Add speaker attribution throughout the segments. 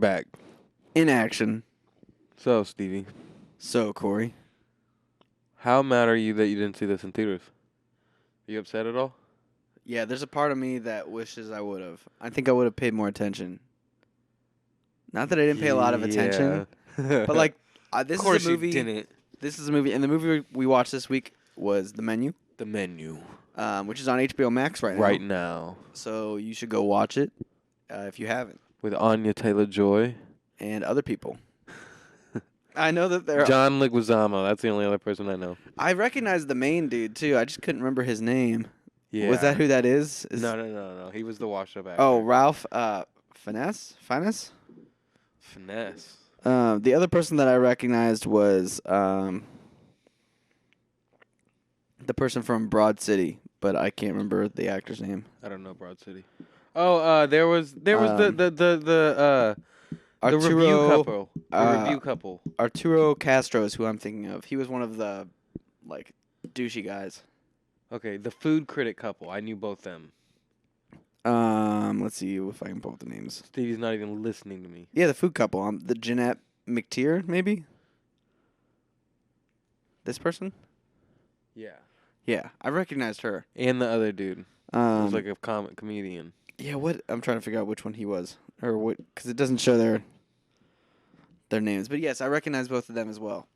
Speaker 1: back.
Speaker 2: In action.
Speaker 1: So, Stevie,
Speaker 2: So, Corey.
Speaker 1: how mad are you that you didn't see this in theaters? Are you upset at all?
Speaker 2: Yeah, there's a part of me that wishes I would have. I think I would have paid more attention. Not that I didn't pay a lot of attention,
Speaker 1: Yeah.
Speaker 2: but like this
Speaker 1: of course
Speaker 2: is a movie.
Speaker 1: you didn't.
Speaker 2: This is a movie, and the movie we watched this week was The Menu,
Speaker 1: The Menu.
Speaker 2: which is on HBO Max right now.
Speaker 1: Right now.
Speaker 2: So you should go watch it if you haven't,
Speaker 1: With Anya Taylor-Joy.
Speaker 2: and other people. I know that there.
Speaker 1: John Leguizamo. That's the only other person I know.
Speaker 2: I recognize the main dude too. I just couldn't remember his name.
Speaker 1: Yeah.
Speaker 2: Was that who that is?
Speaker 1: No. He was the washed-up actor.
Speaker 2: Oh, Ralph Finesse.
Speaker 1: Finesse.
Speaker 2: The other person that I recognized was the person from Broad City, but I can't remember the actor's name.
Speaker 1: I don't know Broad City. Oh, there was the review couple. The review couple.
Speaker 2: Arturo Castro is who I'm thinking of. He was one of the douchey guys.
Speaker 1: Okay, the food critic couple. I knew both them.
Speaker 2: Let's see if I can pull up the names.
Speaker 1: Stevie's not even listening to me.
Speaker 2: Yeah, the food couple. The Jeanette McTeer, maybe. This person.
Speaker 1: Yeah.
Speaker 2: Yeah, I recognized her.
Speaker 1: And the other dude. He was like a comedian.
Speaker 2: Yeah, what? I'm trying to figure out which one he was, or what, because it doesn't show their names. But yes, I recognize both of them as well.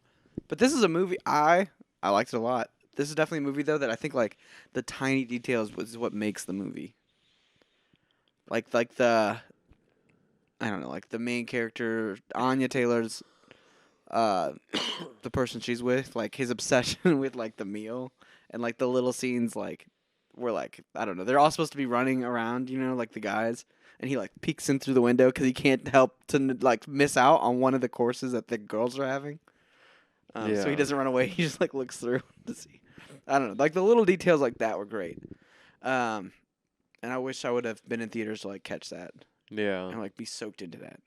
Speaker 2: But this is a movie I liked it a lot. This is definitely a movie though that I think like the tiny details is what makes the movie. Like the, I don't know, like the main character Anya Taylor's, the person she's with, like his obsession with like the meal and like the little scenes like. Where like I don't know, they're all supposed to be running around, like the guys, and he like peeks in through the window because he can't help to like miss out on one of the courses that the girls are having. So he doesn't run away; he just like looks through to see. I don't know, like the little details like that were great. And I wish I would have been in theaters to like catch that.
Speaker 1: Yeah.
Speaker 2: And like be soaked into that.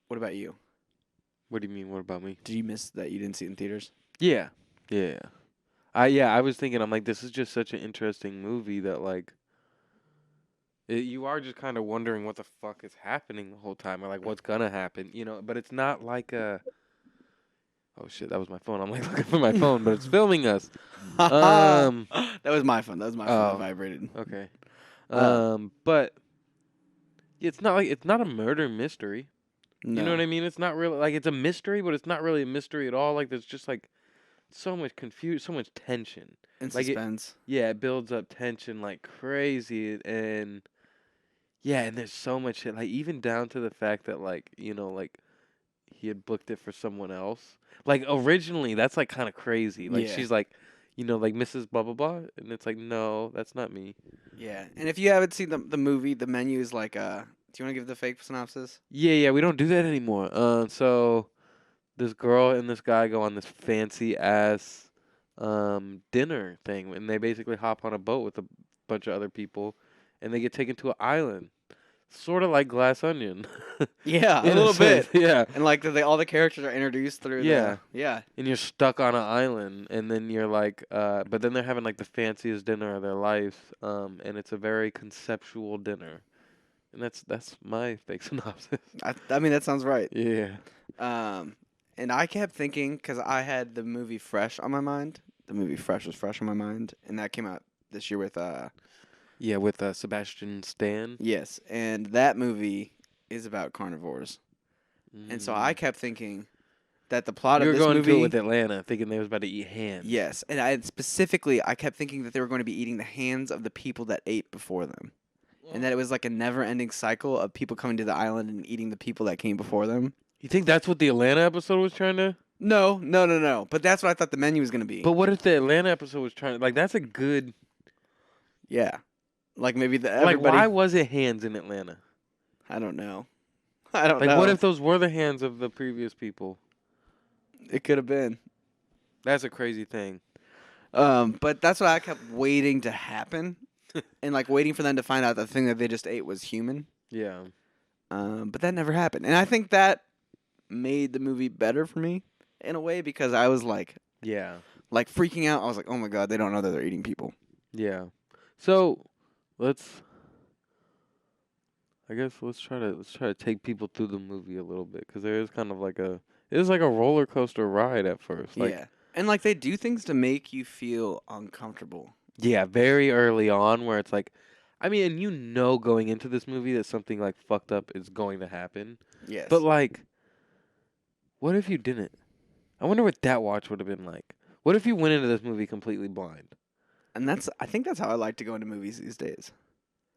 Speaker 2: What about you?
Speaker 1: What do you mean? What about me?
Speaker 2: Did you miss that you didn't see it in theaters?
Speaker 1: Yeah. I was thinking, I'm like, this is just such an interesting movie that, like, you are just kind of wondering what the fuck is happening the whole time, or, like, what's gonna happen, but it's not like a... Oh, shit, that was my phone. I'm, like, looking for my phone, but it's filming us.
Speaker 2: That was my phone. That vibrated.
Speaker 1: Okay. But it's not a murder mystery.
Speaker 2: No.
Speaker 1: You know what I mean? It's not really, like, it's a mystery, but it's not really a mystery at all. Like, there's just, like... so much confusion, so much tension.
Speaker 2: And
Speaker 1: like
Speaker 2: suspense.
Speaker 1: It builds up tension like crazy, and there's so much shit. Like even down to the fact that like he had booked it for someone else. Like originally, that's like kind of crazy. Like she's like, like Mrs. Blah blah blah, and it's like no, that's not me.
Speaker 2: Yeah, and if you haven't seen the movie, the menu is like do you want to give the fake synopsis?
Speaker 1: Yeah, we don't do that anymore. So. This girl and this guy go on this fancy ass dinner thing, and they basically hop on a boat with a bunch of other people, and they get taken to an island, sort of like Glass Onion.
Speaker 2: Yeah, a little bit.
Speaker 1: Yeah,
Speaker 2: and like all the characters are introduced through.
Speaker 1: Yeah,
Speaker 2: and
Speaker 1: you're stuck on an island, and then you're like, but then they're having like the fanciest dinner of their life, and it's a very conceptual dinner, and that's my fake synopsis.
Speaker 2: I mean that sounds right.
Speaker 1: Yeah.
Speaker 2: And I kept thinking, because I had the movie Fresh on my mind. The movie Fresh was fresh on my mind. And that came out this year with...
Speaker 1: with Sebastian Stan.
Speaker 2: Yes, and that movie is about carnivores. And so I kept thinking that the plot of this movie...
Speaker 1: You were going to it with Atlanta, thinking they was about to eat hands.
Speaker 2: Yes, and I kept thinking that they were going to be eating the hands of the people that ate before them. And that it was like a never-ending cycle of people coming to the island and eating the people that came before them.
Speaker 1: You think that's what the Atlanta episode was trying to...
Speaker 2: No. But that's what I thought the menu was going to be.
Speaker 1: But what if the Atlanta episode was trying to... Like, that's a good...
Speaker 2: Yeah. Like, maybe everybody...
Speaker 1: Like, why was it hands in Atlanta?
Speaker 2: I don't know. Like,
Speaker 1: what if those were the hands of the previous people?
Speaker 2: It could have been.
Speaker 1: That's a crazy thing.
Speaker 2: But that's what I kept waiting to happen. And, like, waiting for them to find out the thing that they just ate was human.
Speaker 1: Yeah.
Speaker 2: But that never happened. And I think that made the movie better for me in a way because I was like freaking out. I was like, oh my God, they don't know that they're eating people.
Speaker 1: Yeah. So let's I guess let's try to take people through the movie a little bit, because there is kind of like a it is like a roller coaster ride at first. Like,
Speaker 2: Yeah. And like they do things to make you feel uncomfortable.
Speaker 1: yeah, very early on, where it's like, I mean, and going into this movie that something like fucked up is going to happen, but
Speaker 2: Yes.
Speaker 1: like, what if you didn't? I wonder what that watch would have been like. What if you went into this movie completely blind?
Speaker 2: And I think that's how I like to go into movies these days.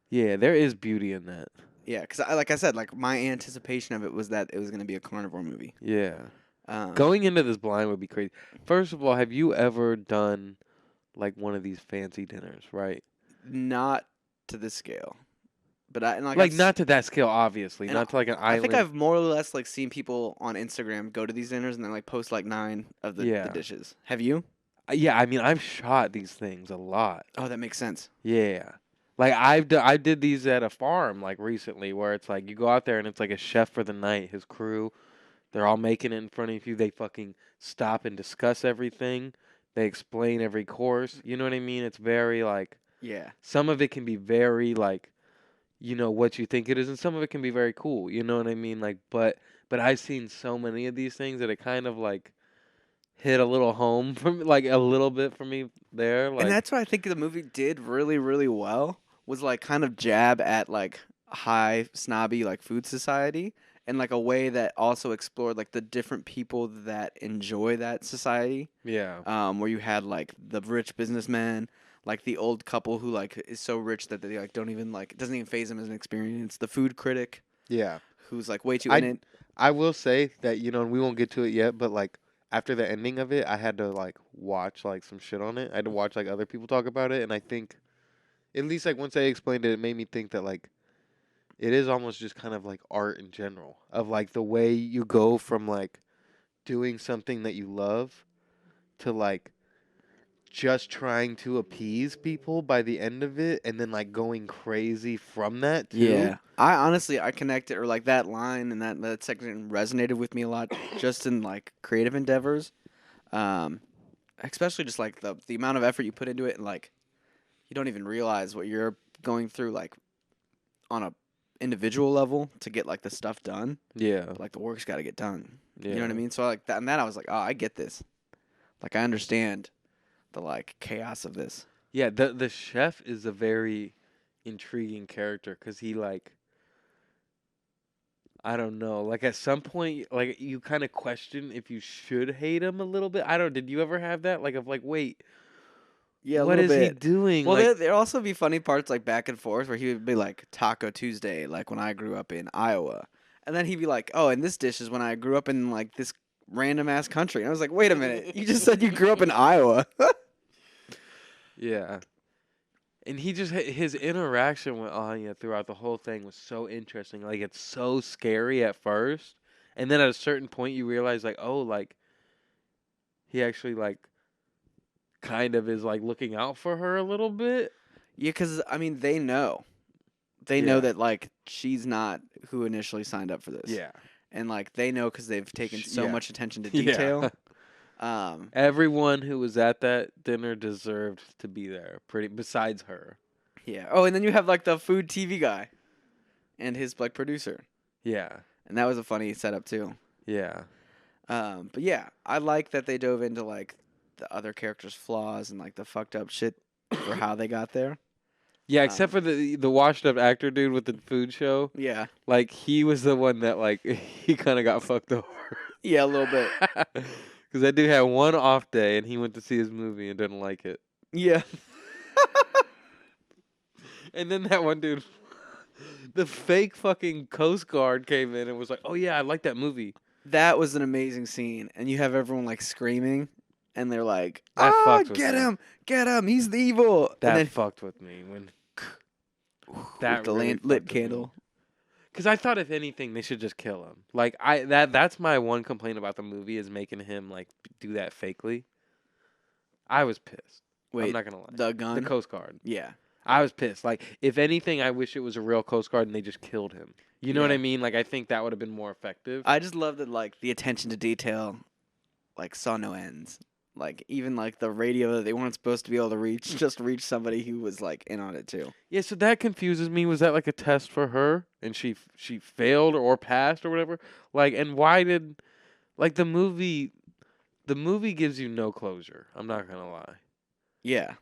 Speaker 1: Yeah, there is beauty in that.
Speaker 2: Yeah, because like I said, like my anticipation of it was that it was going to be a carnivore movie.
Speaker 1: Yeah.
Speaker 2: Um,
Speaker 1: Going into this blind would be crazy. First of all, have you ever done like one of these fancy dinners, right?
Speaker 2: not to this scale, but I and like
Speaker 1: Like not to that scale, obviously,
Speaker 2: and
Speaker 1: not to like an
Speaker 2: I think
Speaker 1: island.
Speaker 2: I've more or less like seen people on Instagram go to these dinners and then like post like 9 of the
Speaker 1: Yeah.
Speaker 2: dishes. Have you?
Speaker 1: Yeah, I mean, I've shot these things a lot.
Speaker 2: Oh, that makes sense.
Speaker 1: Yeah. Like I did these at a farm like recently, where it's like you go out there and it's like a chef for the night, his crew, they're all making it in front of you. They fucking stop and discuss everything. They explain every course. You know what I mean? It's very like
Speaker 2: Yeah.
Speaker 1: some of it can be very like what you think it is, and some of it can be very cool. You know what I mean? Like, but I've seen so many of these things that it kind of like hit a little home from like a little bit for me there.
Speaker 2: And
Speaker 1: Like,
Speaker 2: that's what I think the movie did really, really well. Was like kind of jab at like high snobby like food society in like a way that also explored like the different people that enjoy that society.
Speaker 1: yeah,
Speaker 2: Where you had like the rich businessman, like the old couple who like is so rich that they like don't even like it doesn't even phase them as an experience. The food critic
Speaker 1: yeah.
Speaker 2: who's like way too in it.
Speaker 1: I will say that and we won't get to it yet, but like after the ending of it, I had to like watch like some shit on it. I had to watch like other people talk about it, and I think at least like once they explained it, it made me think that like it is almost just kind of like art in general of like the way you go from like doing something that you love to like just trying to appease people by the end of it, and then like going crazy from that too.
Speaker 2: Yeah, I honestly I connected or like that line and that section resonated with me a lot, just in like creative endeavors, um, especially just like the amount of effort you put into it and like you don't even realize what you're going through like on a individual level to get like the stuff done.
Speaker 1: Yeah.
Speaker 2: But, like the work's got to get done.
Speaker 1: Yeah.
Speaker 2: You know what I mean? So like that and that I was like, oh, I get this. Like I understand the like chaos of this.
Speaker 1: Yeah, the chef is a very intriguing character, cuz he like I don't know, like at some point like you kind of question if you should hate him a little bit. I don't Did you ever have that like of like, wait,
Speaker 2: Yeah, a
Speaker 1: what
Speaker 2: little
Speaker 1: is he
Speaker 2: bit.
Speaker 1: doing?
Speaker 2: Well,
Speaker 1: Like,
Speaker 2: there'd also be funny parts like back and forth where he would be like Taco Tuesday, like when I grew up in Iowa, and then he'd be like, "Oh, and this dish is when I grew up in like this random ass country." And I was like, "Wait a minute, you just said you grew up in Iowa."
Speaker 1: yeah. And his interaction with Anya throughout the whole thing was so interesting. Like, it's so scary at first, and then at a certain point you realize like, oh, like he actually like kind of is like looking out for her a little bit.
Speaker 2: Yeah, because I mean, they know
Speaker 1: Yeah.
Speaker 2: that like she's not who initially signed up for this.
Speaker 1: Yeah.
Speaker 2: And like they know because they've taken so
Speaker 1: Yeah.
Speaker 2: much attention to
Speaker 1: Yeah.
Speaker 2: detail.
Speaker 1: Everyone who was at that dinner deserved to be there, besides her.
Speaker 2: Yeah. Oh, and then you have like the food TV guy, and his like producer,
Speaker 1: Yeah.
Speaker 2: and that was a funny setup too.
Speaker 1: Yeah.
Speaker 2: But yeah, I like that they dove into like the other characters' flaws and like the fucked up shit for how they got there.
Speaker 1: Yeah, except for the washed up actor dude with the food show.
Speaker 2: Yeah.
Speaker 1: Like he was the one that like he kind of got fucked over.
Speaker 2: Yeah, a little bit.
Speaker 1: Because that dude had one off day and he went to see his movie and didn't like it.
Speaker 2: Yeah.
Speaker 1: And then that one dude, the fake fucking Coast Guard came in and was like, "Oh yeah, I like that movie."
Speaker 2: That was an amazing scene, and you have everyone like screaming, and they're like,
Speaker 1: That
Speaker 2: "Ah,
Speaker 1: fucked with
Speaker 2: get
Speaker 1: me.
Speaker 2: him! He's the evil!"
Speaker 1: That
Speaker 2: and then
Speaker 1: fucked with me when
Speaker 2: with the lit candle.
Speaker 1: Because I thought if anything they should just kill him. Like that's my one complaint about the movie is making him like do that fakely. I was pissed.
Speaker 2: Wait,
Speaker 1: I'm not gonna lie.
Speaker 2: the gun.
Speaker 1: The Coast Guard.
Speaker 2: Yeah.
Speaker 1: I was pissed. Like, if anything, I wish it was a real Coast Guard and they just killed him. You know what
Speaker 2: Yeah.
Speaker 1: I mean? Like, I think that would have been more effective.
Speaker 2: I just love that like the attention to detail, like saw no ends. Like even like the radio that they weren't supposed to be able to reach just reached somebody who was like in on it too.
Speaker 1: Yeah, so that confuses me. Was that like a test for her, and she failed or passed or whatever? Like, and why did like the movie gives you no closure. I'm not gonna lie.
Speaker 2: Yeah.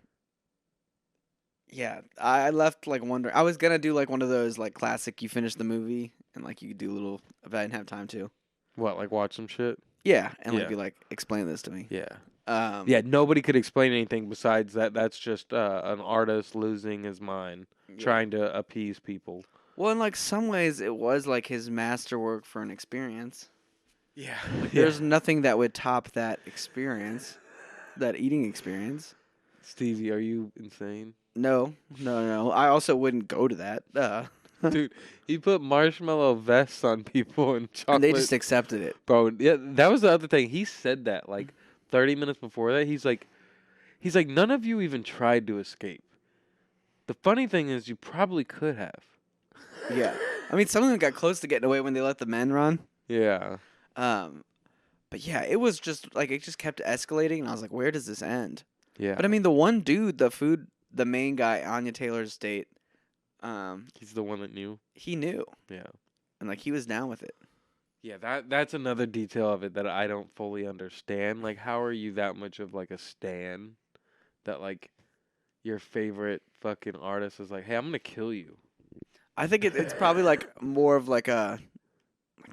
Speaker 2: Yeah. I left like wondering. I was gonna do like one of those like classic you finish the movie and like you could do a little if I didn't have time to.
Speaker 1: What, like watch some shit?
Speaker 2: Yeah, and like
Speaker 1: Yeah.
Speaker 2: be like, explain this to me.
Speaker 1: Yeah.
Speaker 2: Um
Speaker 1: Yeah, nobody could explain anything besides that. That's just an artist losing his mind,
Speaker 2: yeah.
Speaker 1: trying to appease people.
Speaker 2: Well, in like some ways it was like his masterwork for an experience.
Speaker 1: Yeah.
Speaker 2: Like there's nothing that would top that experience, that eating experience.
Speaker 1: Stevie, are you insane?
Speaker 2: No, no, no. I also wouldn't go to that.
Speaker 1: Dude, he put marshmallow vests on people and chocolate.
Speaker 2: And they just accepted it.
Speaker 1: Bro, yeah, that was the other thing. He said that like 30 minutes before that. He's like, none of you even tried to escape. The funny thing is, you probably could have.
Speaker 2: Yeah. I mean, some of them got close to getting away when they let the men run.
Speaker 1: Yeah.
Speaker 2: But yeah, it was just like it just kept escalating, and I was like, where does this end?
Speaker 1: Yeah.
Speaker 2: But I mean, the one dude, the main guy, Anya Taylor's date,
Speaker 1: he's the one that knew.
Speaker 2: he knew,
Speaker 1: Yeah.
Speaker 2: and like he was down with it.
Speaker 1: Yeah, that's another detail of it that I don't fully understand. Like, how are you that much of like a stan that like your favorite fucking artist is like, hey, I'm gonna kill you.
Speaker 2: I think it's probably like more of like a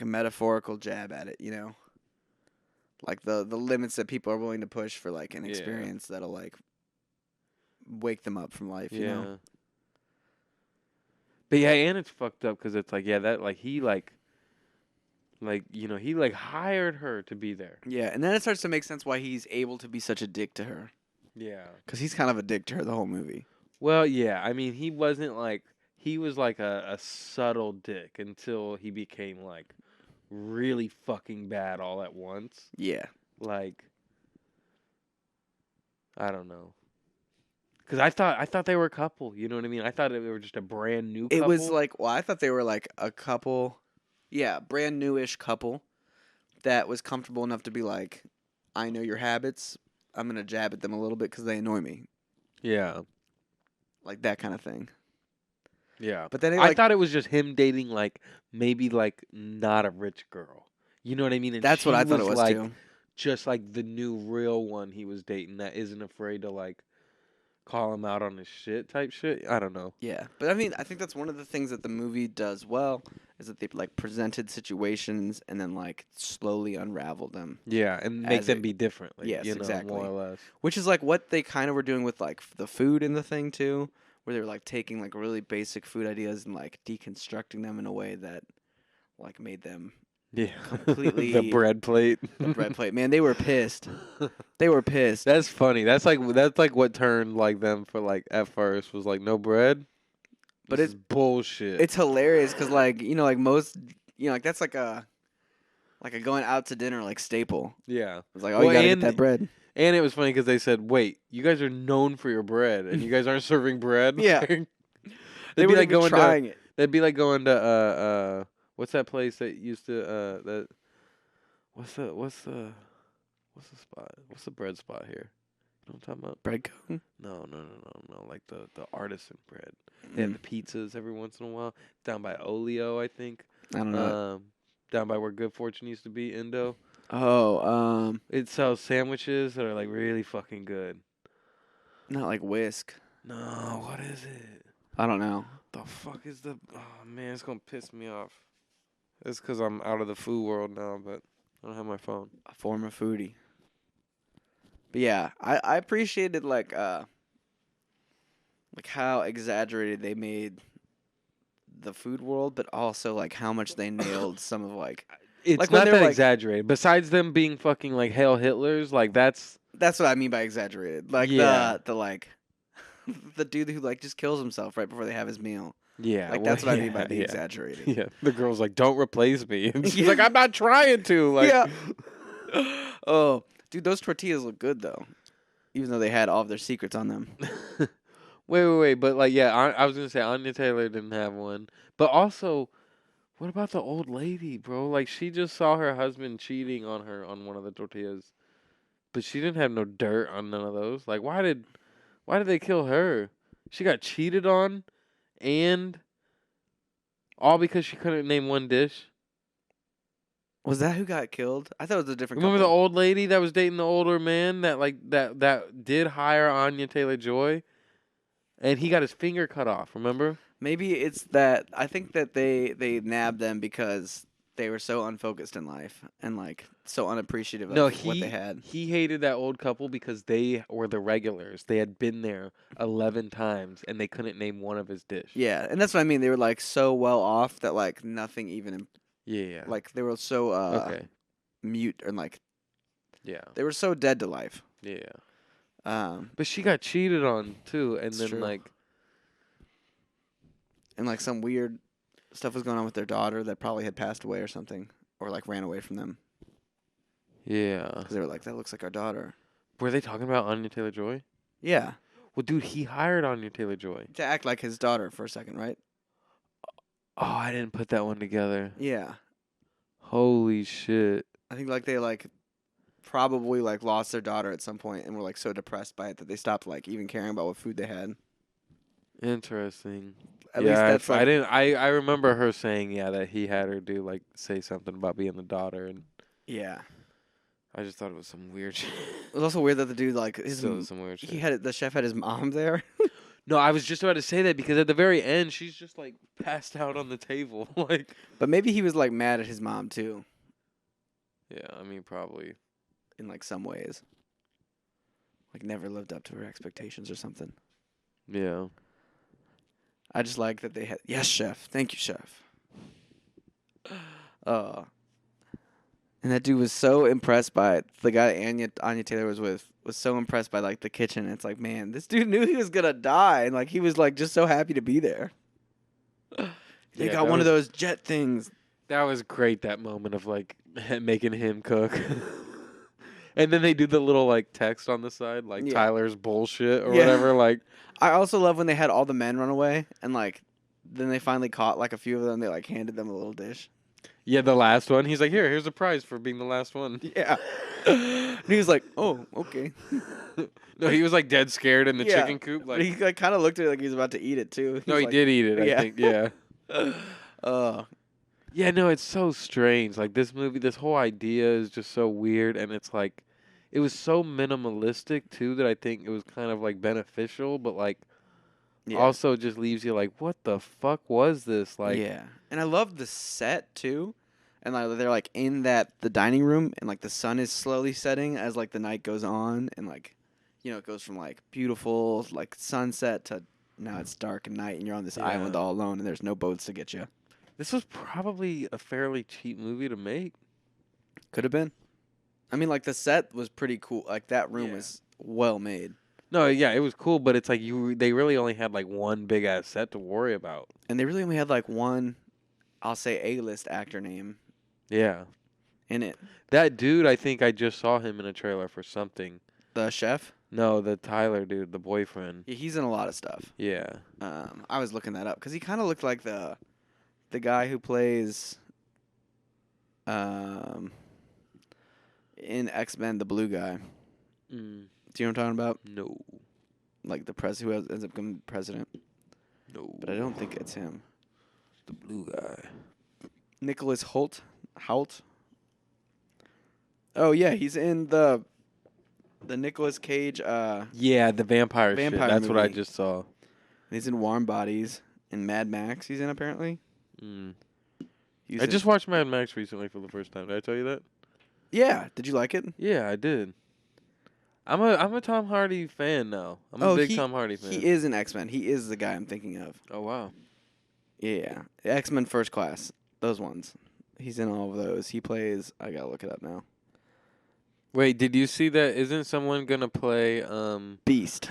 Speaker 2: metaphorical jab at it, you know, like the limits that people are willing to push for like an
Speaker 1: Yeah.
Speaker 2: experience that'll like wake them up from life, you know.
Speaker 1: But yeah, and it's fucked up because it's like, yeah, that like he like he like hired her to be there.
Speaker 2: Yeah, and then it starts to make sense why he's able to be such a dick to her,
Speaker 1: Yeah.
Speaker 2: because he's kind of a dick to her the whole movie.
Speaker 1: Well, yeah. I mean, he wasn't like he was like a subtle dick until he became like really fucking bad all at once.
Speaker 2: Yeah.
Speaker 1: Like, I don't know. Because I thought they were a couple. You know what I mean? I thought they were just a brand new couple.
Speaker 2: It was like, well, I thought they were like a couple, yeah, brand newish couple that was comfortable enough to be like, I know your habits. I'm gonna jab at them a little bit because they annoy me,
Speaker 1: Yeah.
Speaker 2: like that kind of thing.
Speaker 1: Yeah.
Speaker 2: But then
Speaker 1: I thought it was just him dating like maybe like not a rich girl. You know what I mean? And
Speaker 2: that's what
Speaker 1: she
Speaker 2: I thought it was
Speaker 1: like,
Speaker 2: too.
Speaker 1: Just like the new real one he was dating that isn't afraid to like call him out on his shit type shit. I don't know.
Speaker 2: Yeah, but I mean, I think that's one of the things that the movie does well is that they like presented situations and then like slowly unraveled them.
Speaker 1: Yeah, and make
Speaker 2: As
Speaker 1: them
Speaker 2: it-
Speaker 1: be different. Like,
Speaker 2: Yes,
Speaker 1: you know,
Speaker 2: exactly.
Speaker 1: more or less.
Speaker 2: Which is like what they kind of were doing with like the food in the thing too, where they were like taking like really basic food ideas and like deconstructing them in a way that like made them
Speaker 1: Yeah.
Speaker 2: completely-
Speaker 1: the bread plate.
Speaker 2: the bread plate. Man, they were pissed. They were pissed.
Speaker 1: That's funny. That's like what turned like them for like at first was like no bread.
Speaker 2: But
Speaker 1: This is bullshit.
Speaker 2: It's hilarious because like you know like most you know like that's like a going out to dinner like staple.
Speaker 1: yeah.
Speaker 2: It's like, oh,
Speaker 1: Well,
Speaker 2: you gotta get
Speaker 1: and-
Speaker 2: that bread.
Speaker 1: And it was funny because they said, "Wait, you guys are known for your bread, and you guys aren't serving bread."
Speaker 2: Yeah.
Speaker 1: They'd
Speaker 2: They
Speaker 1: be
Speaker 2: were
Speaker 1: like
Speaker 2: even
Speaker 1: going
Speaker 2: trying it.
Speaker 1: They'd be like going to what's that place that used to that what's the spot? What's the bread spot here? You know what I'm talking about?
Speaker 2: Bread cone.
Speaker 1: No. Like the artisan bread. They have the pizzas every once in a while. Down by Olio, I think.
Speaker 2: I don't know.
Speaker 1: Down by where Good Fortune used to be, Indo.
Speaker 2: It
Speaker 1: It sells sandwiches that are like really fucking good.
Speaker 2: not like whisk.
Speaker 1: No, what is it?
Speaker 2: I don't know.
Speaker 1: The fuck is the? Oh man, it's gonna piss me off. It's because I'm out of the food world now, but I don't have my phone.
Speaker 2: A former foodie. But yeah, I appreciated like how exaggerated they made the food world, but also like how much they nailed some of like
Speaker 1: It's
Speaker 2: Like, when
Speaker 1: not
Speaker 2: they're,
Speaker 1: that
Speaker 2: like-
Speaker 1: exaggerated. Besides them being fucking like Hail Hitlers, like that's
Speaker 2: that's what I mean by exaggerated. Like
Speaker 1: Yeah.
Speaker 2: the like the dude who like just kills himself right before they have his meal.
Speaker 1: yeah.
Speaker 2: Like
Speaker 1: well,
Speaker 2: that's what I mean by
Speaker 1: yeah,
Speaker 2: being
Speaker 1: yeah.
Speaker 2: exaggerated.
Speaker 1: Yeah, the girl's like, "Don't replace me," and she's
Speaker 2: Yeah.
Speaker 1: like, "I'm not trying to." Like,
Speaker 2: Yeah. Oh, dude, those tortillas look good though, even though they had all of their secrets on them.
Speaker 1: wait, but like, yeah, I was gonna say Anya Taylor didn't have one, but also, what about the old lady, bro? Like, she just saw her husband cheating on her on one of the tortillas. But she didn't have no dirt on none of those. Like, why did they kill her? She got cheated on, and all because she couldn't name one dish.
Speaker 2: Was that who got killed? I thought it was a different
Speaker 1: Remember the
Speaker 2: couple.
Speaker 1: old lady that was dating the older man that did hire Anya Taylor-Joy, and he got his finger cut off. Remember?
Speaker 2: Maybe it's that I think that they nabbed them because they were so unfocused in life and like so unappreciative
Speaker 1: No,
Speaker 2: of what they had.
Speaker 1: he hated that old couple because they were the regulars. They had been there 11 times, and they couldn't name one of his dish.
Speaker 2: Yeah, and that's what I mean. They were like so well off that like nothing even
Speaker 1: Yeah.
Speaker 2: like they were so
Speaker 1: Okay.
Speaker 2: mute and like
Speaker 1: Yeah.
Speaker 2: they were so dead to life.
Speaker 1: Yeah.
Speaker 2: Um,
Speaker 1: But she got cheated on too, and
Speaker 2: It's
Speaker 1: then
Speaker 2: true.
Speaker 1: like
Speaker 2: and like some weird stuff was going on with their daughter that probably had passed away or something, or like ran away from them
Speaker 1: yeah.
Speaker 2: because they were like, "That looks like our daughter."
Speaker 1: Were they talking about Anya Taylor-Joy?
Speaker 2: Yeah,
Speaker 1: Well, dude, he hired Anya Taylor-Joy.
Speaker 2: to act like his daughter for a second, right?
Speaker 1: Oh, I didn't put that one together.
Speaker 2: Yeah,
Speaker 1: Holy shit.
Speaker 2: I think like they like probably like lost their daughter at some point and were like so depressed by it that they stopped like even caring about what food they had.
Speaker 1: Interesting.
Speaker 2: At
Speaker 1: yeah,
Speaker 2: least that's
Speaker 1: I
Speaker 2: like
Speaker 1: didn't. I remember her saying that he had her do like say something about being the daughter, and
Speaker 2: yeah.
Speaker 1: I just thought it was some weird shit.
Speaker 2: It was also weird that the dude like
Speaker 1: Still some weird shit.
Speaker 2: he had the chef had his mom there.
Speaker 1: No, I was just about to say that because at the very end, she's just like passed out on the table. Like,
Speaker 2: But maybe he was like mad at his mom too
Speaker 1: yeah, I mean, probably.
Speaker 2: in like some ways. Like never lived up to her expectations or something.
Speaker 1: Yeah.
Speaker 2: I just like that they had yes, chef. Thank you, chef. And that dude was so impressed by it. The guy Anya Taylor was with was so impressed by like the kitchen. It's like, man, this dude knew he was gonna die, and like he was like just so happy to be there. They
Speaker 1: Yeah,
Speaker 2: got
Speaker 1: that
Speaker 2: one of
Speaker 1: was-
Speaker 2: those jet things.
Speaker 1: That was great, that moment of like making him cook. And then they do the little like text on the side, like
Speaker 2: Yeah.
Speaker 1: Tyler's bullshit or
Speaker 2: Yeah.
Speaker 1: whatever. Like,
Speaker 2: I also love when they had all the men run away, and like then they finally caught like a few of them. They like handed them a little dish.
Speaker 1: yeah, the last one. He's like, here's a prize for being the last one.
Speaker 2: Yeah. And he was like, "Oh, okay."
Speaker 1: No, he was like dead scared in the
Speaker 2: Yeah.
Speaker 1: chicken coop.
Speaker 2: But
Speaker 1: Like,
Speaker 2: he like kind of looked at it like he was about to eat it too.
Speaker 1: no,
Speaker 2: was
Speaker 1: he
Speaker 2: like,
Speaker 1: did eat it.
Speaker 2: yeah.
Speaker 1: I think, yeah.
Speaker 2: Yeah,
Speaker 1: No, it's so strange. Like this movie, this whole idea is just so weird, and it's like, it was so minimalistic too that I think it was kind of like beneficial, but like also just leaves you like, what the fuck was this? Like,
Speaker 2: yeah. And I love the set too. And like they're like in the dining room, and like the sun is slowly setting as like the night goes on, and like it goes from like beautiful like sunset to now it's dark and night, and you're on this
Speaker 1: Yeah.
Speaker 2: island all alone, and there's no boats to get you.
Speaker 1: this was probably a fairly cheap movie to make.
Speaker 2: Could have been. I mean, like the set was pretty cool. Like that room
Speaker 1: Yeah.
Speaker 2: was well made,
Speaker 1: No, yeah, it was cool, but it's like they really only had like one big ass set to worry about.
Speaker 2: and they really only had like one, I'll say A-list actor name
Speaker 1: Yeah.
Speaker 2: in it.
Speaker 1: That dude, I think I just saw him in a trailer for something.
Speaker 2: The chef.
Speaker 1: No, the Tyler dude, the boyfriend.
Speaker 2: Yeah, he's in a lot of stuff.
Speaker 1: Yeah.
Speaker 2: I was looking that up because he kind of looked like the guy who plays in X-Men, the blue guy.
Speaker 1: Mm,
Speaker 2: Do you know what I'm talking about?
Speaker 1: no.
Speaker 2: Like the who ends up becoming president.
Speaker 1: No.
Speaker 2: But I don't think it's him.
Speaker 1: The blue guy.
Speaker 2: Nicholas Hoult. Oh yeah, he's in the Nicolas Cage.
Speaker 1: Yeah, the vampire shit.
Speaker 2: Vampire
Speaker 1: That's what I
Speaker 2: movie.
Speaker 1: just saw.
Speaker 2: He's in Warm Bodies and Mad Max. He's in apparently.
Speaker 1: Mm.
Speaker 2: He's
Speaker 1: I
Speaker 2: in-
Speaker 1: just watched Mad Max recently for the first time. Did I tell you that?
Speaker 2: Yeah. Did you like it?
Speaker 1: Yeah, I did. I'm a Tom Hardy fan now. I'm a big Tom Hardy fan.
Speaker 2: He is in X-Men. He is the guy I'm thinking of.
Speaker 1: Oh wow.
Speaker 2: Yeah. X-Men First Class. Those ones. He's in all of those. He plays. I gotta look it up now.
Speaker 1: Wait, did you see that? Isn't someone gonna play?
Speaker 2: Beast.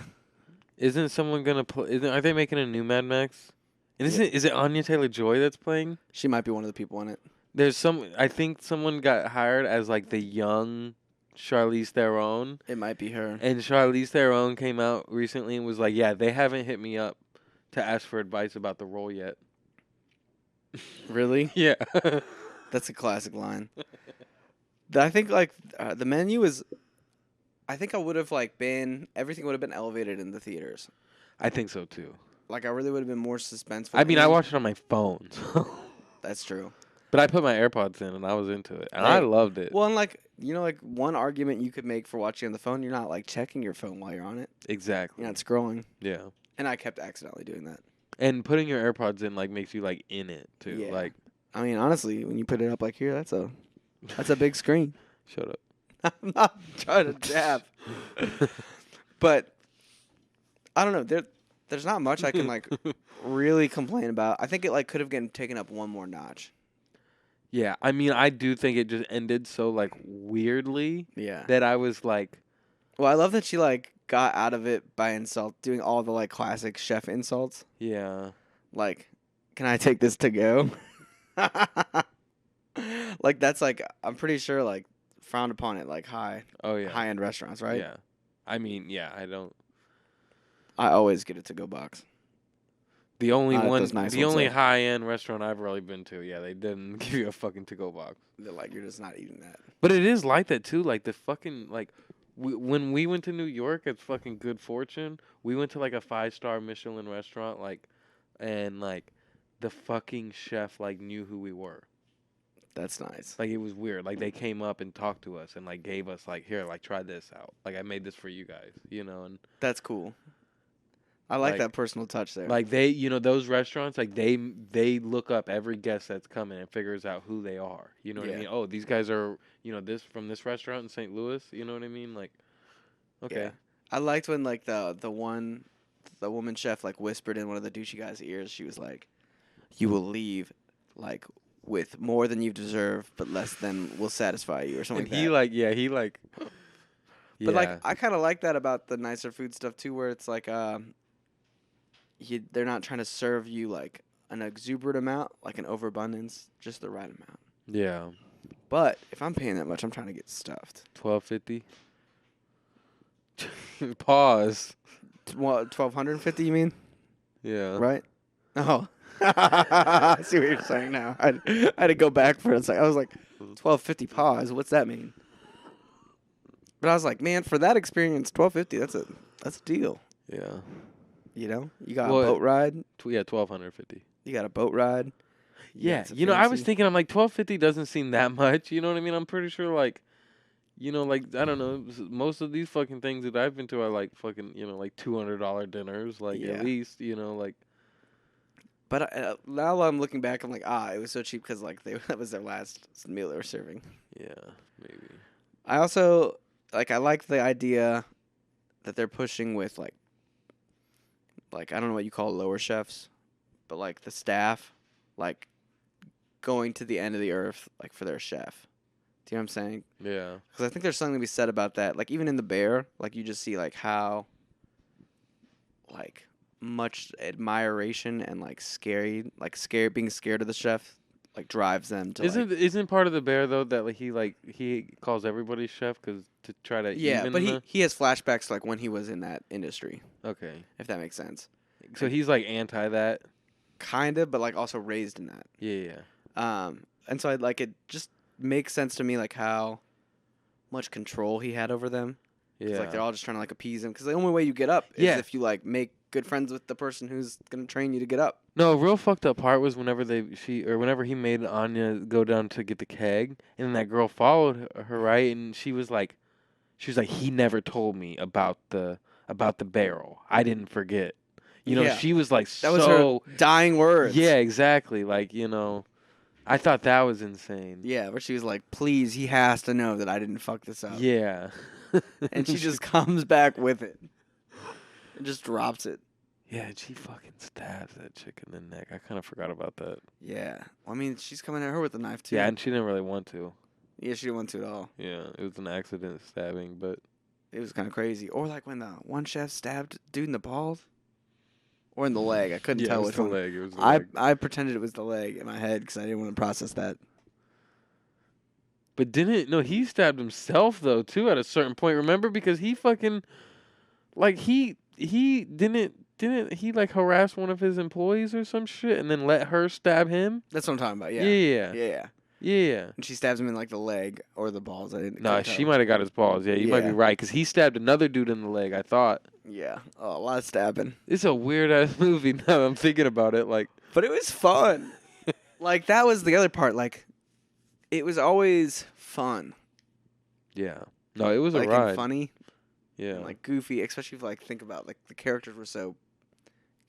Speaker 1: Isn't someone gonna play? Are they making a new Mad Max? And is it Anya Taylor-Joy that's playing?
Speaker 2: She might be one of the people in it.
Speaker 1: There's some. I think someone got hired as like the young Charlize Theron,
Speaker 2: It might be her.
Speaker 1: and Charlize Theron came out recently and was like, "Yeah, they haven't hit me up to ask for advice about the role yet."
Speaker 2: Really?
Speaker 1: Yeah.
Speaker 2: That's a classic line. I think like the menu is I think I would have like been everything would have been elevated in the theaters.
Speaker 1: I think so too.
Speaker 2: Like I really would have been more suspenseful.
Speaker 1: I mean, I
Speaker 2: and
Speaker 1: watched it on my phone,
Speaker 2: that's true.
Speaker 1: but I put my AirPods in and I was into it, and
Speaker 2: Hey,
Speaker 1: I loved it.
Speaker 2: Well, and like like one argument you could make for watching on the phone, you're not like checking your phone while you're on it.
Speaker 1: Exactly.
Speaker 2: You're not scrolling.
Speaker 1: Yeah.
Speaker 2: And I kept accidentally doing that.
Speaker 1: And putting your AirPods in like makes you like in it too.
Speaker 2: Yeah.
Speaker 1: Like,
Speaker 2: I mean, honestly, when you put it up like here, that's a big screen.
Speaker 1: shut up.
Speaker 2: I'm not trying to jab. But I don't know. There's not much I can like really complain about. I think it like could have gotten taken up one more notch.
Speaker 1: Yeah, I mean, I do think it just ended so like weirdly
Speaker 2: Yeah.
Speaker 1: that I was like,
Speaker 2: Well, I love that she like got out of it by doing all the like classic chef insults.
Speaker 1: yeah,
Speaker 2: Like, can I take this to go? Like that's like I'm pretty sure like frowned upon at like
Speaker 1: oh yeah,
Speaker 2: high end restaurants, right?
Speaker 1: yeah. I mean, yeah, I don't.
Speaker 2: I always get a to go box.
Speaker 1: The only
Speaker 2: Not at
Speaker 1: one,
Speaker 2: those nice
Speaker 1: the
Speaker 2: ones,
Speaker 1: only
Speaker 2: though.
Speaker 1: high end restaurant I've really been to, yeah, they didn't give you a fucking to go box.
Speaker 2: They're like you're just not eating that.
Speaker 1: But it is like that too. Like the fucking like, when we went to New York at fucking Good Fortune, we went to like a 5-star Michelin restaurant, like, and like, the fucking chef like knew who we were.
Speaker 2: That's nice.
Speaker 1: Like it was weird. Like they came up and talked to us and like gave us like, here, like try this out. Like I made this for you guys, and
Speaker 2: That's cool. I like
Speaker 1: Like-
Speaker 2: that personal touch there.
Speaker 1: like they, those restaurants, like they look up every guest that's coming and figures out who they are. You know what I
Speaker 2: Yeah.
Speaker 1: mean? Oh, these guys are, this from this restaurant in St. Louis. You know what I mean? Like, okay,
Speaker 2: Yeah. I liked when like the woman chef like whispered in one of the douchey guy's ears. She was like, "You will leave like with more than you deserve, but less than will satisfy you," or something.
Speaker 1: and
Speaker 2: like
Speaker 1: he
Speaker 2: that.
Speaker 1: like, yeah, he like,
Speaker 2: But
Speaker 1: yeah.
Speaker 2: like I kind of like that about the nicer food stuff too, where it's like they're not trying to serve you like an exuberant amount, like an overabundance, just the right amount.
Speaker 1: yeah,
Speaker 2: But if I'm paying that much, I'm trying to get stuffed.
Speaker 1: $12.50. Pause.
Speaker 2: 1,250, you mean?
Speaker 1: Yeah.
Speaker 2: Right? Oh. I see what you're saying now. I had to go back for a second. I was like, 1,250 pause. What's that mean? But I was like, man, for that experience, 1,250. That's a deal.
Speaker 1: Yeah.
Speaker 2: You know, you got
Speaker 1: Well,
Speaker 2: a boat ride.
Speaker 1: Yeah, $1,250.
Speaker 2: You got a boat ride. You
Speaker 1: Yeah,
Speaker 2: got some
Speaker 1: I was
Speaker 2: fancy-
Speaker 1: thinking, I'm like, $12.50 doesn't seem that much. You know what I mean? I'm pretty sure, like, like, I don't know, most of these fucking things that I've been to are like fucking, like $200 dinners, like
Speaker 2: Yeah.
Speaker 1: at least, like.
Speaker 2: But now I'm looking back, I'm like, it was so cheap because like that was their last meal they were serving.
Speaker 1: Yeah, maybe.
Speaker 2: I also I like the idea that they're pushing with like I don't know what you call lower chefs, but like the staff, like going to the end of the earth like for their chef. Do you know what I'm saying?
Speaker 1: Yeah.
Speaker 2: Because I think there's something to be said about that. Like even in The Bear, like you just see like how like much admiration and like being scared of the chef like drives them to
Speaker 1: Isn't part of The Bear though that like he calls everybody chef because to try to even
Speaker 2: but
Speaker 1: the...
Speaker 2: he has flashbacks to, like when he was in that industry,
Speaker 1: Okay.
Speaker 2: if that makes sense.
Speaker 1: So he's like anti that.
Speaker 2: Kind of, but like also raised in that.
Speaker 1: Yeah.
Speaker 2: And so it just makes sense to me like how much control he had over them.
Speaker 1: Yeah.
Speaker 2: Like they're all just trying to like appease him because the only way you get up is
Speaker 1: Yeah.
Speaker 2: if you like make good friends with the person who's gonna train you to get up.
Speaker 1: No, a real fucked up part was whenever whenever he made Anya go down to get the keg, and then that girl followed her, right? And she was like, he never told me about the barrel. I didn't forget.
Speaker 2: Yeah.
Speaker 1: She was like
Speaker 2: That was her dying words.
Speaker 1: Yeah, exactly. Like, I thought that was insane.
Speaker 2: Yeah, where she was like, please, he has to know that I didn't fuck this up.
Speaker 1: Yeah.
Speaker 2: And she just comes back with it. And just drops it.
Speaker 1: Yeah, and she fucking stabs that chick in the neck. I kind of forgot about that.
Speaker 2: Yeah. Well, I mean, she's coming at her with a knife, too.
Speaker 1: Yeah, and she didn't really want to.
Speaker 2: Yeah, she didn't want to at all.
Speaker 1: Yeah, it was an accident stabbing, but...
Speaker 2: It was kind of crazy. Or like when the one chef stabbed dude in the balls. Or in the leg. I couldn't tell which one.
Speaker 1: Leg. It was the leg.
Speaker 2: I pretended it was the leg in my head because I didn't want to process that.
Speaker 1: But he stabbed himself though too at a certain point. Remember, because he fucking like he didn't he like harass one of his employees or some shit and then let her stab him?
Speaker 2: That's what I'm talking about. Yeah.
Speaker 1: Yeah.
Speaker 2: Yeah.
Speaker 1: Yeah.
Speaker 2: And she stabs him in like the leg or the balls. I didn't.
Speaker 1: Nah,
Speaker 2: couldn't
Speaker 1: she
Speaker 2: tell.
Speaker 1: might have got his balls. Yeah, you might be
Speaker 2: Yeah.
Speaker 1: right. Because he stabbed another dude in the leg, I thought.
Speaker 2: Yeah. Oh, a lot of stabbing.
Speaker 1: It's a weird-ass movie now that I'm thinking about it. Like,
Speaker 2: But it was fun. Like, that was the other part. Like, it was always fun.
Speaker 1: yeah. No, it was a
Speaker 2: Like,
Speaker 1: ride.
Speaker 2: and funny.
Speaker 1: Yeah.
Speaker 2: And, like, goofy. Especially if, like, think about, like, the characters were so...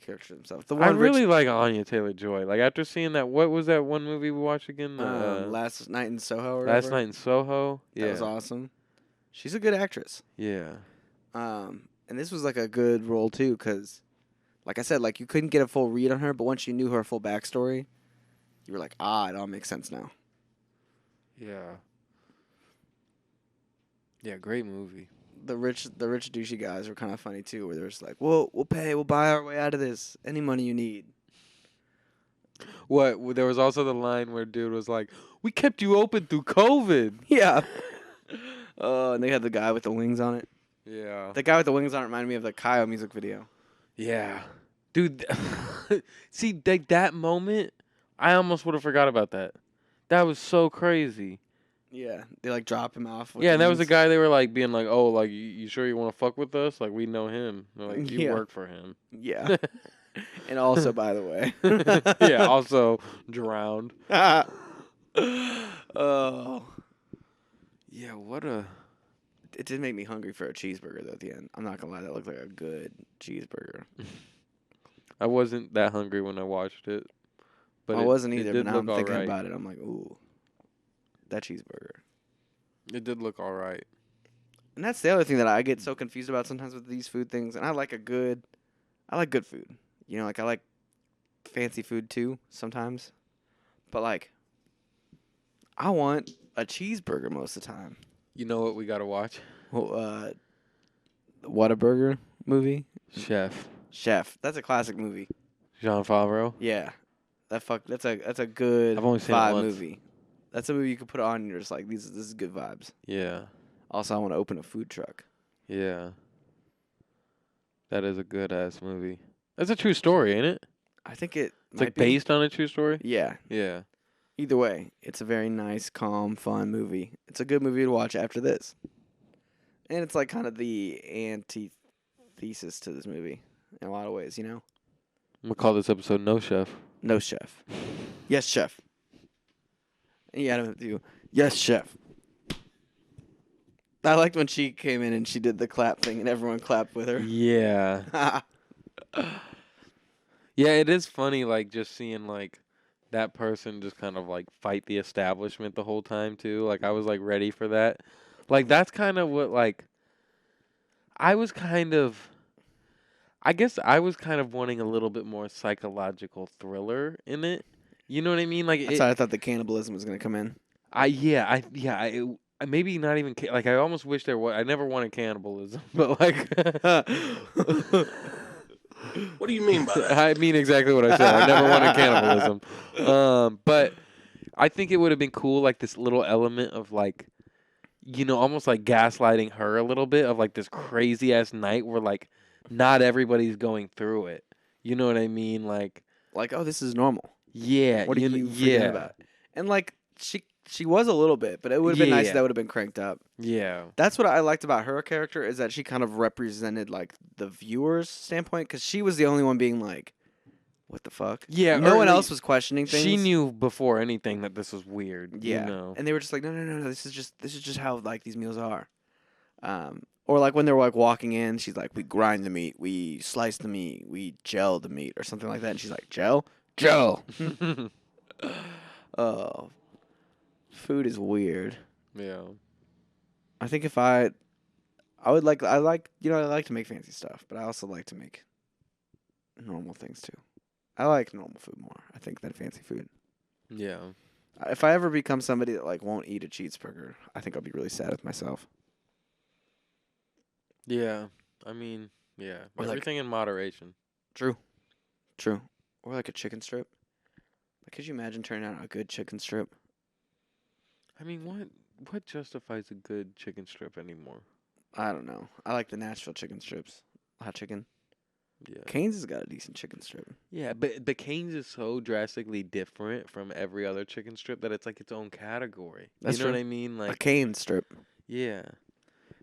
Speaker 2: Characters themselves. The
Speaker 1: I
Speaker 2: one
Speaker 1: really like Anya Taylor-Joy. Like, after seeing that, what was that one movie we watched again?
Speaker 2: Last Night in Soho or
Speaker 1: Last
Speaker 2: whatever.
Speaker 1: Night in Soho. Yeah.
Speaker 2: That was awesome. She's a good actress.
Speaker 1: Yeah.
Speaker 2: And this was, like, a good role, too, because... Like I said, like you couldn't get a full read on her, but once you knew her full backstory, you were like, it all makes sense now.
Speaker 1: Yeah. Yeah, great movie.
Speaker 2: The rich douchey guys were kind of funny too, where they're just like, we'll buy our way out of this. Any money you need.
Speaker 1: What? There was also the line where dude was like, "We kept you open through COVID."
Speaker 2: Yeah. And they had the guy with the wings on it.
Speaker 1: Yeah.
Speaker 2: The guy with the wings on it reminded me of the Kyle music video.
Speaker 1: Yeah. Dude, see, that moment, I almost would have forgot about that. That was so crazy.
Speaker 2: Yeah, they like drop him off. With
Speaker 1: Yeah,
Speaker 2: the
Speaker 1: and that was the
Speaker 2: wings.
Speaker 1: guy they were like being like, "Oh, like you sure you want to fuck with us? Like we know him. They're like you
Speaker 2: Yeah.
Speaker 1: work for him."
Speaker 2: Yeah. And also, by the way.
Speaker 1: Yeah, also drowned.
Speaker 2: Oh.
Speaker 1: Yeah, what a...
Speaker 2: It did make me hungry for a cheeseburger, though, at the end. I'm not going to lie. That looked like a good cheeseburger.
Speaker 1: I wasn't that hungry when I watched it. But
Speaker 2: I wasn't
Speaker 1: it
Speaker 2: either,
Speaker 1: did
Speaker 2: but now I'm
Speaker 1: look
Speaker 2: thinking
Speaker 1: alright.
Speaker 2: about it. I'm like, ooh, that cheeseburger.
Speaker 1: It did look all right.
Speaker 2: And that's the other thing that I get so confused about sometimes with these food things. And I like good food. You know, like I like fancy food too sometimes. But like, I want a cheeseburger most of the time.
Speaker 1: You know what we got to watch?
Speaker 2: Well, Whataburger movie?
Speaker 1: Chef.
Speaker 2: That's a classic movie.
Speaker 1: Jean Favreau.
Speaker 2: Yeah. That's a good
Speaker 1: I've only seen it
Speaker 2: vibe
Speaker 1: once.
Speaker 2: movie. That's a movie you could put on and you're just like, this is good vibes.
Speaker 1: Yeah.
Speaker 2: Also, I want to open a food truck.
Speaker 1: Yeah. That is a good-ass movie. That's a true story, ain't it?
Speaker 2: I think it
Speaker 1: It's
Speaker 2: might
Speaker 1: like
Speaker 2: be.
Speaker 1: based on a true story?
Speaker 2: Yeah.
Speaker 1: Yeah.
Speaker 2: Either way, it's a very nice, calm, fun movie. It's a good movie to watch after this. And it's like kind of the antithesis to this movie in a lot of ways, you know?
Speaker 1: I'm going to call this episode No Chef.
Speaker 2: No chef. Yes, chef. And you gotta do, yes, chef. I liked when she came in and she did the clap thing and everyone clapped with her.
Speaker 1: Yeah. Yeah, it is funny, like, just seeing, like, that person just kind of, like, fight the establishment the whole time, too. Like, I was, like, ready for that. Like, that's kind of what, like, I guess I was kind of wanting a little bit more psychological thriller in it. You know what I mean? Like,
Speaker 2: That's how I thought the cannibalism was gonna come in.
Speaker 1: maybe not even, like, I almost wish there was, I never wanted cannibalism, but, like...
Speaker 3: What do you mean by that?
Speaker 1: I mean exactly what I said. I never wanted cannibalism. But I think it would have been cool, like this little element of like, you know, almost like gaslighting her a little bit of like this crazy ass night where like not everybody's going through it. You know what I mean? Like,
Speaker 2: oh, this is normal.
Speaker 1: yeah.
Speaker 2: What are you forgetting about? And like she was a little bit, but it would have been nice if
Speaker 1: Yeah.
Speaker 2: that would have been cranked up.
Speaker 1: Yeah.
Speaker 2: That's what I liked about her character is that she kind of represented like the viewer's standpoint because she was the only one being like, "What the fuck?"
Speaker 1: Yeah.
Speaker 2: No
Speaker 1: or
Speaker 2: one
Speaker 1: like,
Speaker 2: else was questioning things.
Speaker 1: She knew before anything that this was weird.
Speaker 2: Yeah,
Speaker 1: You know?
Speaker 2: and they were just like, "No. This is just how like these meals are." Or like when they were like walking in, she's like, "We grind the meat, we slice the meat, we gel the meat," or something like that. And she's like, "Gel." Oh, food is weird.
Speaker 1: Yeah.
Speaker 2: I think if I like to make fancy stuff, but I also like to make normal things too. I like normal food more, I think, than fancy food.
Speaker 1: Yeah.
Speaker 2: If I ever become somebody that like won't eat a cheeseburger, I think I'll be really sad with myself.
Speaker 1: Yeah. I mean, yeah.
Speaker 2: Or, like-
Speaker 1: Everything in moderation.
Speaker 2: True. Or like a chicken strip. Like, could you imagine turning out a good chicken strip?
Speaker 1: I mean, what justifies a good chicken strip anymore?
Speaker 2: I don't know. I like the Nashville chicken strips. Hot chicken.
Speaker 1: Yeah.
Speaker 2: Cane's has got a decent chicken strip.
Speaker 1: Yeah, but Cane's is so drastically different from every other chicken strip that it's like its own category.
Speaker 2: That's
Speaker 1: you know
Speaker 2: true.
Speaker 1: what I mean?
Speaker 2: A
Speaker 1: Like,
Speaker 2: cane strip.
Speaker 1: yeah.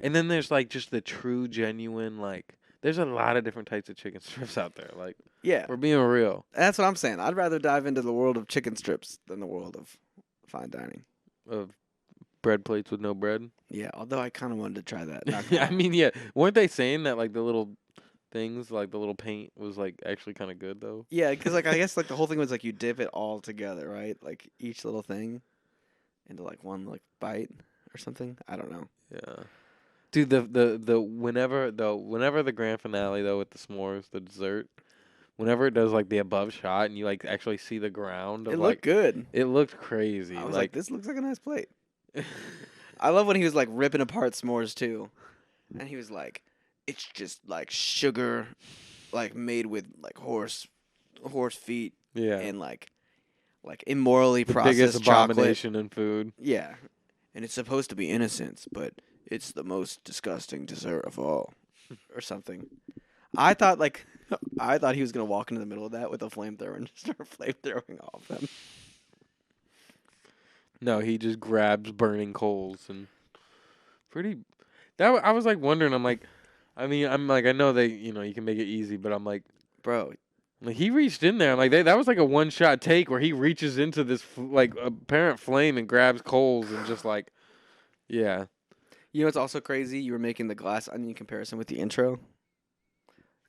Speaker 1: And then there's like just the true, genuine, like, there's a lot of different types of chicken strips out there. Like,
Speaker 2: Yeah.
Speaker 1: we're being real.
Speaker 2: That's what I'm saying. I'd rather dive into the world of chicken strips than the world of fine dining.
Speaker 1: Of bread plates with no bread.
Speaker 2: Yeah, although I kind of wanted to try that. Not
Speaker 1: Yeah,
Speaker 2: gonna
Speaker 1: I
Speaker 2: lie.
Speaker 1: mean, yeah. Weren't they saying that, like, the little things, like, the little paint was, like, actually kind of good, though?
Speaker 2: Yeah, because like I guess like the whole thing was like you dip it all together, right? Like each little thing into like one like bite or something. I don't know.
Speaker 1: Yeah. Dude, whenever the grand finale though with the s'mores, the dessert, whenever it does like the above shot and you like actually see the ground of
Speaker 2: It
Speaker 1: like
Speaker 2: looked good.
Speaker 1: it looked crazy.
Speaker 2: I was like, this looks like a nice plate. I love when he was like ripping apart s'mores too, and he was like, it's just like sugar, like made with like horse feet
Speaker 1: yeah,
Speaker 2: and like immorally
Speaker 1: the
Speaker 2: processed
Speaker 1: biggest
Speaker 2: chocolate.
Speaker 1: abomination in food.
Speaker 2: Yeah, and it's supposed to be innocence, but it's the most disgusting dessert of all, or something. I thought he was gonna walk into the middle of that with a flamethrower and just start flamethrowing off them.
Speaker 1: No, he just grabs burning coals and pretty. I was like wondering. I'm like, I mean, I'm like, I know they, you can make it easy, but I'm like,
Speaker 2: Bro,
Speaker 1: like he reached in there. I'm like, that was like a one shot take where he reaches into this like apparent flame and grabs coals and just like, yeah.
Speaker 2: you know what's also crazy? You were making the glass onion comparison with the intro.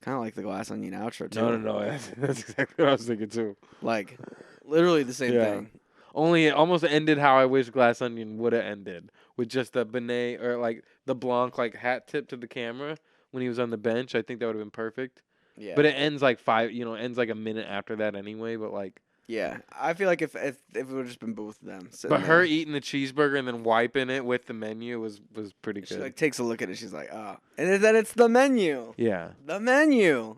Speaker 2: Kind of like the glass onion outro too.
Speaker 1: No. That's exactly what I was thinking too.
Speaker 2: Like, literally the same
Speaker 1: Yeah.
Speaker 2: thing.
Speaker 1: Only it almost ended how I wish Glass Onion would have ended, with just the Benet or like the Blanc like hat tip to the camera when he was on the bench. I think that would have been perfect.
Speaker 2: Yeah.
Speaker 1: But it ends like ends like a minute after that anyway. But like,
Speaker 2: yeah, I feel like if it would have just been both of them.
Speaker 1: but her eating the cheeseburger and then wiping it with the menu was pretty
Speaker 2: she
Speaker 1: good.
Speaker 2: like takes a look at it. She's like, ah, and then it's the menu.
Speaker 1: Yeah.
Speaker 2: The menu.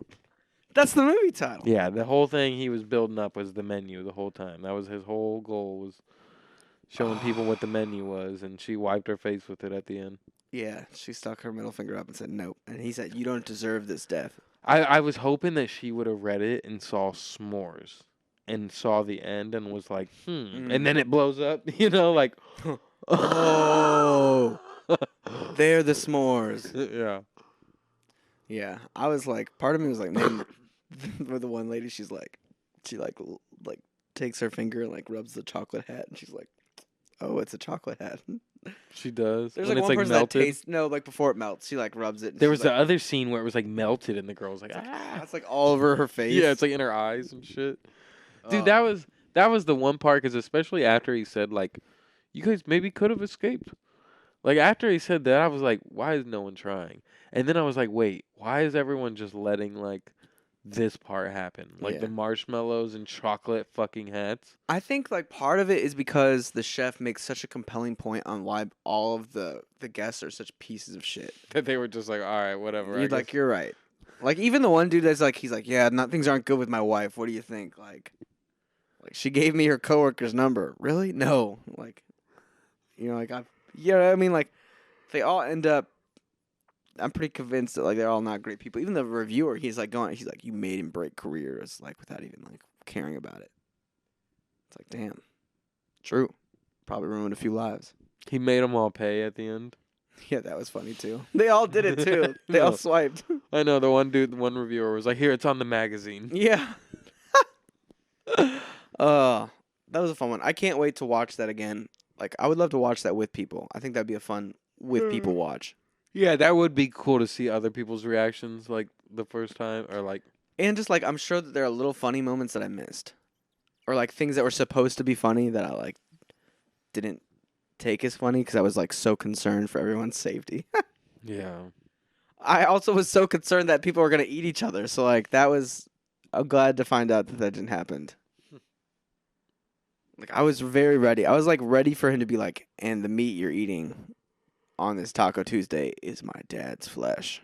Speaker 2: That's the movie title.
Speaker 1: Yeah, the whole thing he was building up was the menu the whole time. That was his whole goal, was showing people what the menu was, and she wiped her face with it at the end.
Speaker 2: Yeah, she stuck her middle finger up and said nope. And he said, you don't deserve this death.
Speaker 1: I was hoping that she would have read it and saw s'mores and saw the end and was like, and then it blows up, like,
Speaker 2: Oh, they're the s'mores.
Speaker 1: yeah.
Speaker 2: Yeah, I was like, part of me was like, man, with the one lady, she takes her finger and like rubs the chocolate hat, and she's like, oh, it's a chocolate hat.
Speaker 1: She does.
Speaker 2: There's
Speaker 1: When
Speaker 2: like
Speaker 1: it's
Speaker 2: one
Speaker 1: like
Speaker 2: person
Speaker 1: melted.
Speaker 2: that tastes like before it melts, she like rubs it. And
Speaker 1: There
Speaker 2: she's
Speaker 1: was the
Speaker 2: like,
Speaker 1: other scene where it was like melted and the girl was like,
Speaker 2: it's like all over her face.
Speaker 1: yeah, it's like in her eyes and shit. Dude,
Speaker 2: Oh.
Speaker 1: that was the one part, because especially after he said like, you guys maybe could have escaped. Like after he said that, I was like, why is no one trying? And then I was like, wait, why is everyone just letting like this part happen? Like
Speaker 2: Yeah.
Speaker 1: the marshmallows and chocolate fucking hats.
Speaker 2: I think like part of it is because the chef makes such a compelling point on why all of the guests are such pieces of shit.
Speaker 1: That they were just like, all right, whatever. I guess.
Speaker 2: You're right. Like even the one dude that's like, he's like, yeah, things aren't good with my wife. What do you think? Like she gave me her coworker's number. Really? No. Like, I mean, like they all end up. I'm pretty convinced that like they're all not great people. Even the reviewer, he's like, you made him break careers, like without even like caring about it. It's like, damn, true. Probably ruined a few lives.
Speaker 1: He made them all pay at the end.
Speaker 2: Yeah, that was funny too. They all did it too. They all
Speaker 1: No.
Speaker 2: swiped.
Speaker 1: I know the one reviewer was like, here, it's on the magazine.
Speaker 2: Yeah. That was a fun one. I can't wait to watch that again. Like, I would love to watch that with people. I think that'd be a fun with people watch.
Speaker 1: Yeah, that would be cool to see other people's reactions like the first time, or like,
Speaker 2: And just like I'm sure that there are little funny moments that I missed, or like things that were supposed to be funny that I like didn't take as funny because I was like so concerned for everyone's safety.
Speaker 1: yeah.
Speaker 2: I also was so concerned that people were gonna eat each other. So like I'm glad to find out that didn't happen. Like I was very ready. I was like ready for him to be like, and the meat you're eating on this Taco Tuesday is my dad's flesh.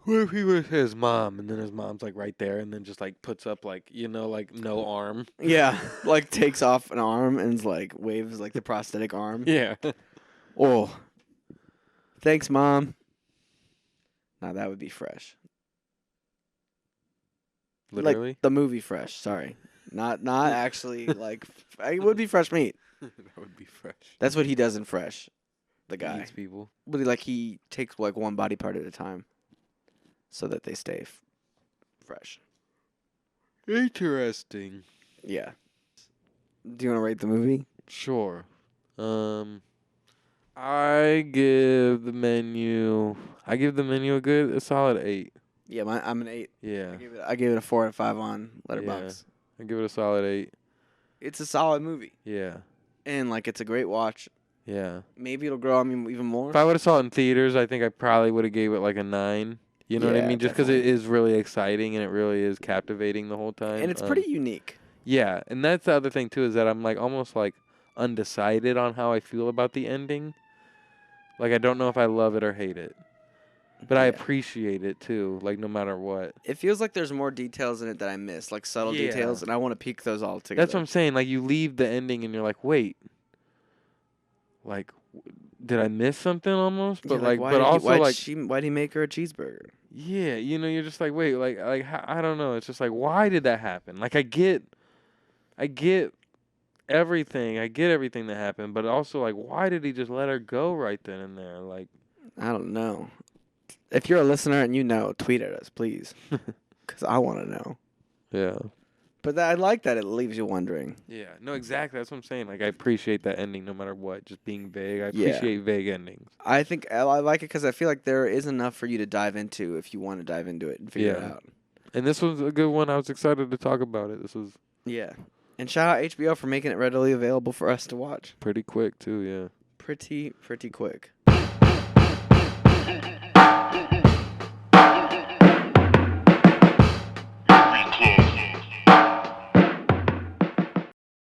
Speaker 1: What if he was his mom, and then his mom's like right there, and then just like puts up like like no arm?
Speaker 2: Yeah, like takes off an arm and like waves like the prosthetic arm.
Speaker 1: Yeah.
Speaker 2: Oh, thanks, Mom. Now that would be fresh.
Speaker 1: Literally?
Speaker 2: Like the movie fresh. Sorry, not actually like. It would be fresh meat.
Speaker 1: That would be fresh.
Speaker 2: That's what he does in Fresh. The
Speaker 1: He
Speaker 2: guy,
Speaker 1: eats people.
Speaker 2: but he takes like one body part at a time, so that they stay fresh.
Speaker 1: Interesting.
Speaker 2: Yeah. Do you want to rate the movie?
Speaker 1: Sure. I give the menu a solid 8.
Speaker 2: Yeah, I'm an 8.
Speaker 1: Yeah.
Speaker 2: I gave it a 4 and 5 on Letterboxd.
Speaker 1: I give it a solid 8.
Speaker 2: It's a solid movie,
Speaker 1: Yeah.
Speaker 2: and like it's a great watch.
Speaker 1: Yeah.
Speaker 2: Maybe it'll grow on me even more.
Speaker 1: If I would have saw it in theaters, I think I probably would have gave it like a 9. You know what I
Speaker 2: Yeah,
Speaker 1: mean? Just because it
Speaker 2: definitely.
Speaker 1: is really exciting and it really is captivating the whole time.
Speaker 2: And it's pretty unique.
Speaker 1: Yeah, and that's the other thing too, is that I'm like almost like undecided on how I feel about the ending. Like I don't know if I love it or hate it. But I
Speaker 2: Yeah.
Speaker 1: appreciate it too, like no matter what.
Speaker 2: It feels like there's more details in it that I miss, like subtle
Speaker 1: Yeah.
Speaker 2: details, and I want to peek those all together.
Speaker 1: That's what I'm saying. Like you leave the ending and you're like, wait, like, did I miss something almost? But
Speaker 2: Yeah,
Speaker 1: but also
Speaker 2: why'd he make her a cheeseburger?
Speaker 1: yeah, you're just like, wait, like I don't know. It's just like, why did that happen? Like I get everything. I get everything that happened, but also like, why did he just let her go right then and there? Like,
Speaker 2: I don't know. If you're a listener and you know, tweet at us, please, because I want to know.
Speaker 1: yeah.
Speaker 2: But I like that it leaves you wondering.
Speaker 1: Yeah, no, exactly. That's what I'm saying. Like, I appreciate that ending no matter what, just being vague. I
Speaker 2: Yeah.
Speaker 1: appreciate vague endings.
Speaker 2: I think I like it because I feel like there is enough for you to dive into if you want to dive into it and figure it
Speaker 1: Yeah.
Speaker 2: out.
Speaker 1: And this was a good one. I was excited to talk about it. This was
Speaker 2: Yeah. And shout out HBO for making it readily available for us to watch.
Speaker 1: pretty quick, too, yeah.
Speaker 2: Pretty quick.